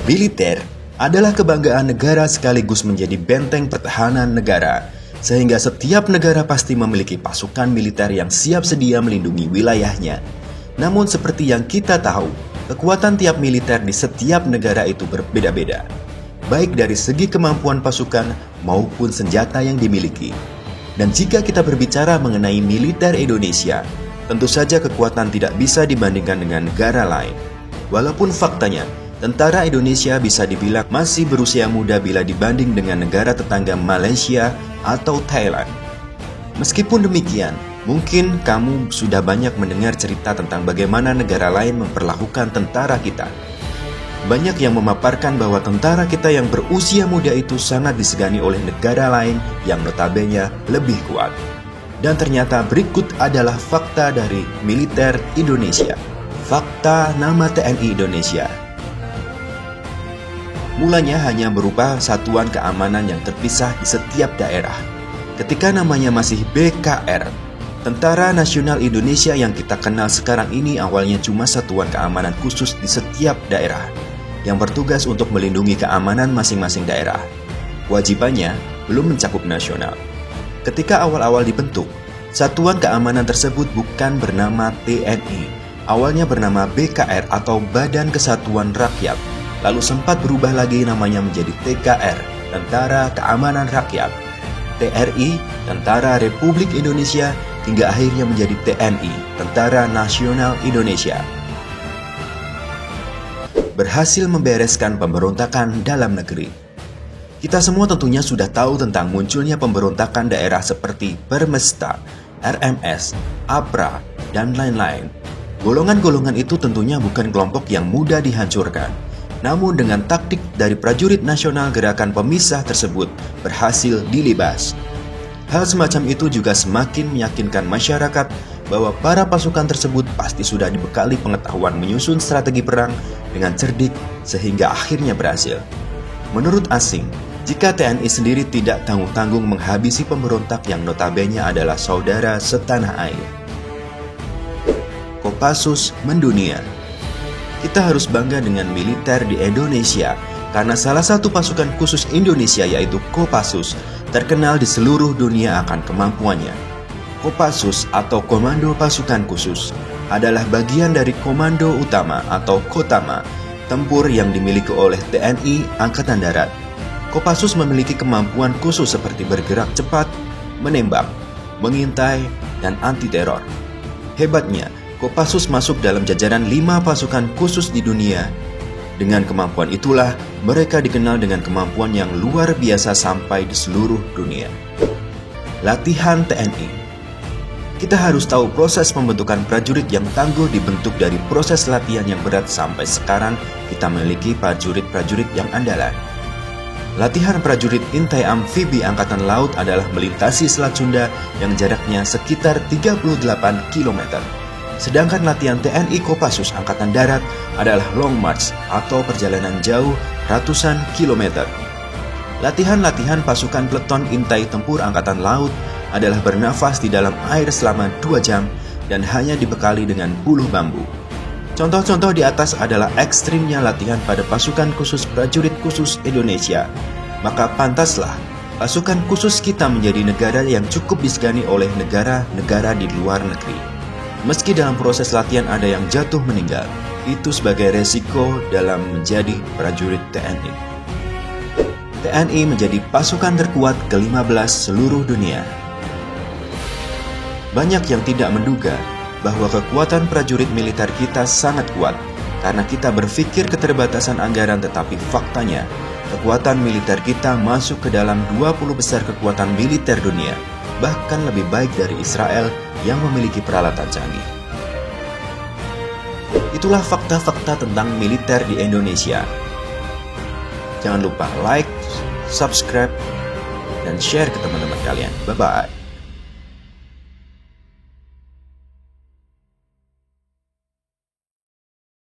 Militer adalah kebanggaan negara sekaligus menjadi benteng pertahanan negara, sehingga setiap negara pasti memiliki pasukan militer yang siap sedia melindungi wilayahnya. Namun seperti yang kita tahu, kekuatan tiap militer di setiap negara itu berbeda-beda, baik dari segi kemampuan pasukan maupun senjata yang dimiliki. Dan jika kita berbicara mengenai militer Indonesia, tentu saja kekuatan tidak bisa dibandingkan dengan negara lain. Walaupun faktanya, tentara Indonesia bisa dibilang masih berusia muda bila dibanding dengan negara tetangga Malaysia atau Thailand. Meskipun demikian, mungkin kamu sudah banyak mendengar cerita tentang bagaimana negara lain memperlakukan tentara kita. Banyak yang memaparkan bahwa tentara kita yang berusia muda itu sangat disegani oleh negara lain yang notabene lebih kuat. Dan ternyata berikut adalah fakta dari militer Indonesia. Fakta nama TNI Indonesia. Mulanya hanya berupa satuan keamanan yang terpisah di setiap daerah. Ketika namanya masih BKR, Tentara Nasional Indonesia yang kita kenal sekarang ini awalnya cuma satuan keamanan khusus di setiap daerah, yang bertugas untuk melindungi keamanan masing-masing daerah. Kewajibannya belum mencakup nasional. Ketika awal-awal dibentuk, satuan keamanan tersebut bukan bernama TNI, awalnya bernama BKR atau Badan Kesatuan Rakyat. Lalu sempat berubah lagi namanya menjadi TKR, Tentara Keamanan Rakyat, TRI, Tentara Republik Indonesia, hingga akhirnya menjadi TNI, Tentara Nasional Indonesia. Berhasil membereskan pemberontakan dalam negeri. Kita semua tentunya sudah tahu tentang munculnya pemberontakan daerah seperti Permesta, RMS, APRA, dan lain-lain. Golongan-golongan itu tentunya bukan kelompok yang mudah dihancurkan. Namun dengan taktik dari prajurit nasional, gerakan pemisah tersebut berhasil dilibas. Hal semacam itu juga semakin meyakinkan masyarakat bahwa para pasukan tersebut pasti sudah dibekali pengetahuan menyusun strategi perang dengan cerdik sehingga akhirnya berhasil. Menurut asing, jika TNI sendiri tidak tanggung-tanggung menghabisi pemberontak yang notabene adalah saudara setanah air. Kopassus mendunia. Kita harus bangga dengan militer di Indonesia karena salah satu pasukan khusus Indonesia yaitu Kopassus terkenal di seluruh dunia akan kemampuannya. Kopassus atau Komando Pasukan Khusus adalah bagian dari Komando Utama atau Kotama tempur yang dimiliki oleh TNI Angkatan Darat. Kopassus memiliki kemampuan khusus seperti bergerak cepat, menembak, mengintai, dan anti-teror. Hebatnya, Kopassus masuk dalam jajaran 5 pasukan khusus di dunia. Dengan kemampuan itulah, mereka dikenal dengan kemampuan yang luar biasa sampai di seluruh dunia. Latihan TNI. Kita harus tahu proses pembentukan prajurit yang tangguh dibentuk dari proses latihan yang berat sampai sekarang kita memiliki prajurit-prajurit yang andalan. Latihan prajurit intai amfibi Angkatan Laut adalah melintasi Selat Sunda yang jaraknya sekitar 38 km. Sedangkan latihan TNI Kopassus Angkatan Darat adalah long march atau perjalanan jauh ratusan kilometer. Latihan-latihan pasukan peleton intai tempur Angkatan Laut adalah bernafas di dalam air selama 2 jam dan hanya dibekali dengan buluh bambu. Contoh-contoh di atas adalah ekstrimnya latihan pada pasukan khusus prajurit khusus Indonesia. Maka pantaslah pasukan khusus kita menjadi negara yang cukup disegani oleh negara-negara di luar negeri. Meski dalam proses latihan ada yang jatuh meninggal, itu sebagai resiko dalam menjadi prajurit TNI. TNI menjadi pasukan terkuat ke-15 seluruh dunia. Banyak yang tidak menduga bahwa kekuatan prajurit militer kita sangat kuat karena kita berpikir keterbatasan anggaran, tetapi faktanya kekuatan militer kita masuk ke dalam 20 besar kekuatan militer dunia, bahkan lebih baik dari Israel yang memiliki peralatan canggih. Itulah fakta-fakta tentang militer di Indonesia. Jangan lupa like, subscribe, dan share ke teman-teman kalian. Bye-bye.